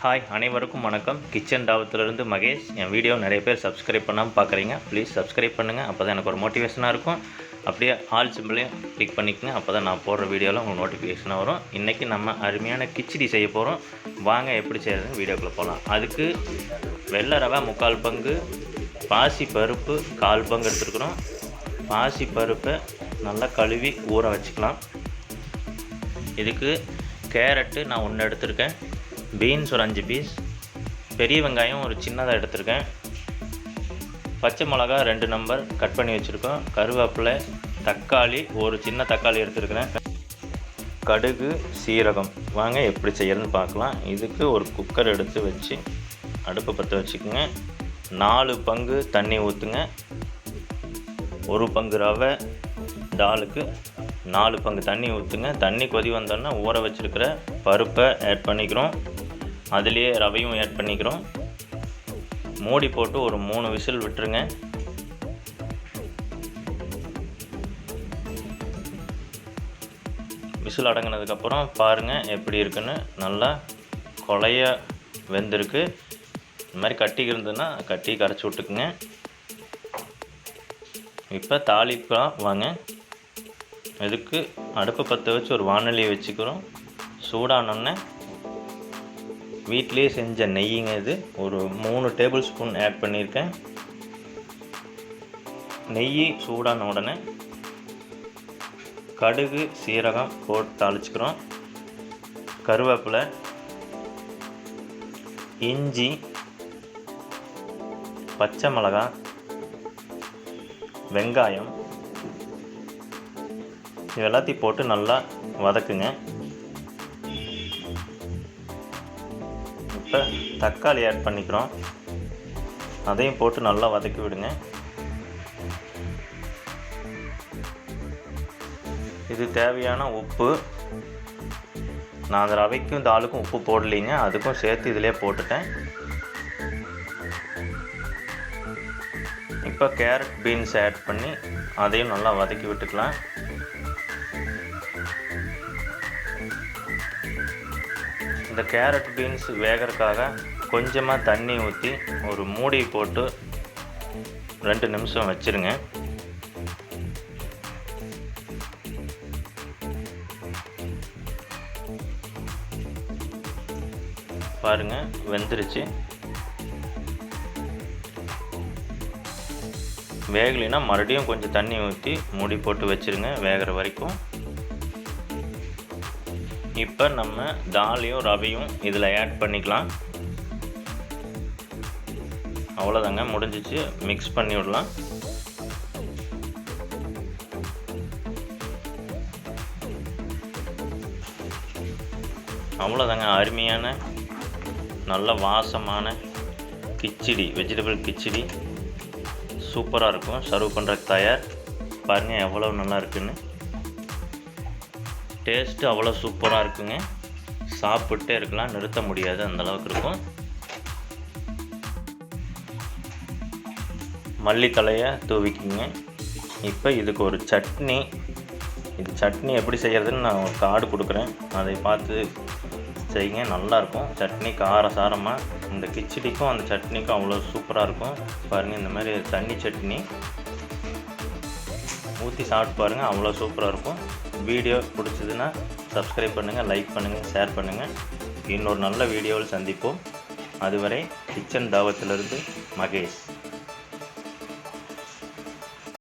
Hi அனைவருக்கும் வணக்கம். Kitchen தாவத்திலிருந்து Mahesh. என் video நிறைய பேர் சப்ஸ்கிரைப் பண்ணாமல் பார்க்குறீங்க. ப்ளீஸ் சப்ஸ்கிரைப் பண்ணுங்கள். அப்போ தான் எனக்கு ஒரு மோட்டிவேஷனாக இருக்கும். அப்படியே ஆல் சிம்பிளையும் கிளிக் பண்ணிக்கங்க. அப்போ தான் நான் போடுற வீடியோவில் உங்களுக்கு நோட்டிஃபிகேஷனாக வரும். இன்றைக்கி நம்ம அருமையான கிச்சடி செய்ய போகிறோம். வாங்க எப்படி செய்கிறதுன்னு வீடியோக்குள்ளே போகலாம். அதுக்கு வெள்ளை ரவை 3/4 பங்கு, பாசி பருப்பு 1/4 பங்கு எடுத்துருக்குறோம். பாசி பருப்பை நல்லா கழுவி ஊற வச்சுக்கலாம். இதுக்கு கேரட்டு நான் 1 எடுத்திருக்கேன். பீன்ஸ் ஒரு 5 பீஸ், பெரிய வெங்காயம் ஒரு சின்னதாக எடுத்திருக்கேன். பச்சை மிளகா 2 நம்பர் கட் பண்ணி வச்சுருக்கோம். கருவேப்பிலை, தக்காளி ஒரு சின்ன தக்காளி எடுத்துருக்கிறேன். கடுகு, சீரகம். வாங்க எப்படி செய்யறதுன்னு பார்க்கலாம். இதுக்கு ஒரு குக்கர் எடுத்து வச்சு அடுப்பை பற்ற வச்சுக்கோங்க. 4 பங்கு தண்ணி ஊற்றுங்க. 1 பங்கு ரவை தாலுக்கு 4 பங்கு தண்ணி ஊற்றுங்க. தண்ணி கொதி வந்தோன்னா ஊற வச்சுருக்கிற பருப்பை ஆட் பண்ணிக்கிறோம். அதுலேயே ரவையும் ஆட் பண்ணிக்கிறோம். மூடி போட்டு ஒரு 3 விசில் விட்டுருங்க. விசில் அடங்கினதுக்கப்புறம் பாருங்கள் எப்படி இருக்குன்னு. நல்லா கொலைய வெந்திருக்கு. இந்த மாதிரி கட்டி இருந்ததுன்னா கட்டி கரைச்சி விட்டுக்குங்க. இப்போ தாளிப்பெலாம் வாங்க. இதுக்கு அடுப்பை பற்ற வச்சு ஒரு வானொலியை வச்சுக்கிறோம். சூடானோன்னே வீட்டிலே செஞ்ச நெய்யுங்க. இது ஒரு 3 டேபிள் ஸ்பூன் ஆட் பண்ணியிருக்கேன். நெய் சூடான உடனே கடுகு, சீரகம் போட்டு தாளிச்சுக்கிறோம். கருவேப்பிலை, இஞ்சி, பச்சை மிளகாய், வெங்காயம் இது எல்லாத்தையும் போட்டு நல்லா வதக்குங்க. இப்போ தக்காளி ஆட் பண்ணிக்கிறோம். அதையும் போட்டு நல்லா வதக்கி விடுங்க. இது தேவையான உப்பு. நான் அந்த ரவைக்கும் தாலுக்கும் உப்பு போடலைங்க, அதுக்கும் சேர்த்து இதிலே போட்டுட்டேன். இப்போ கேரட், பீன்ஸ் ஆட் பண்ணி அதையும் நல்லா வதக்கி விட்டுக்கலாம். இந்த கேரட், பீன்ஸ் வேகிறதுக்காக கொஞ்சமாக தண்ணி ஊற்றி ஒரு மூடி போட்டு 2 நிமிஷம் வச்சுருங்க. பாருங்கள் வெந்துருச்சு. வேகலைன்னா மறுபடியும் கொஞ்சம் தண்ணி ஊற்றி மூடி போட்டு வச்சுருங்க வேகிற வரைக்கும். இப்போ நம்ம தாலையும் ரவையும் இதில் ஆட் பண்ணிக்கலாம். அவ்வளோதாங்க, முடிஞ்சிச்சு. மிக்ஸ் பண்ணி விடலாம். அவ்வளோதாங்க, அருமையான நல்ல வாசமான கிச்சடி, வெஜிடபிள் கிச்சடி சூப்பராக இருக்கும். சர்வ் பண்ணுறதுக்கு தயார். பாருங்கள் எவ்வளோ நல்லா இருக்குன்னு. டேஸ்ட்டு அவ்வளோ சூப்பராக இருக்குங்க. சாப்பிட்டே இருக்கலாம், நிறுத்த முடியாது, அந்தளவுக்கு இருக்கும். மல்லித்தலையை தூவிக்கிங்க. இப்போ இதுக்கு ஒரு சட்னி. இது சட்னி எப்படி செய்கிறதுன்னு நான் ஒரு கார்டு கொடுக்குறேன், அதை பார்த்து செய்யுங்க. நல்லாயிருக்கும் சட்னி, காரசாரமாக. இந்த கிச்சடிக்கும் அந்த சட்னிக்கும் அவ்வளோ சூப்பராக இருக்கும். பாருங்கள், இந்த மாதிரி தண்ணி சட்னி ஊற்றி சாப்பிட்டு பாருங்கள், அவ்வளோ சூப்பராக இருக்கும். வீடியோ பிடிச்சதுன்னா சப்ஸ்கிரைப் பண்ணுங்கள், லைக் பண்ணுங்கள், ஷேர் பண்ணுங்கள். இன்னொரு நல்ல வீடியோவில் சந்திப்போம். அதுவரை கிச்சன் தாவத்திலிருந்து மகேஷ்.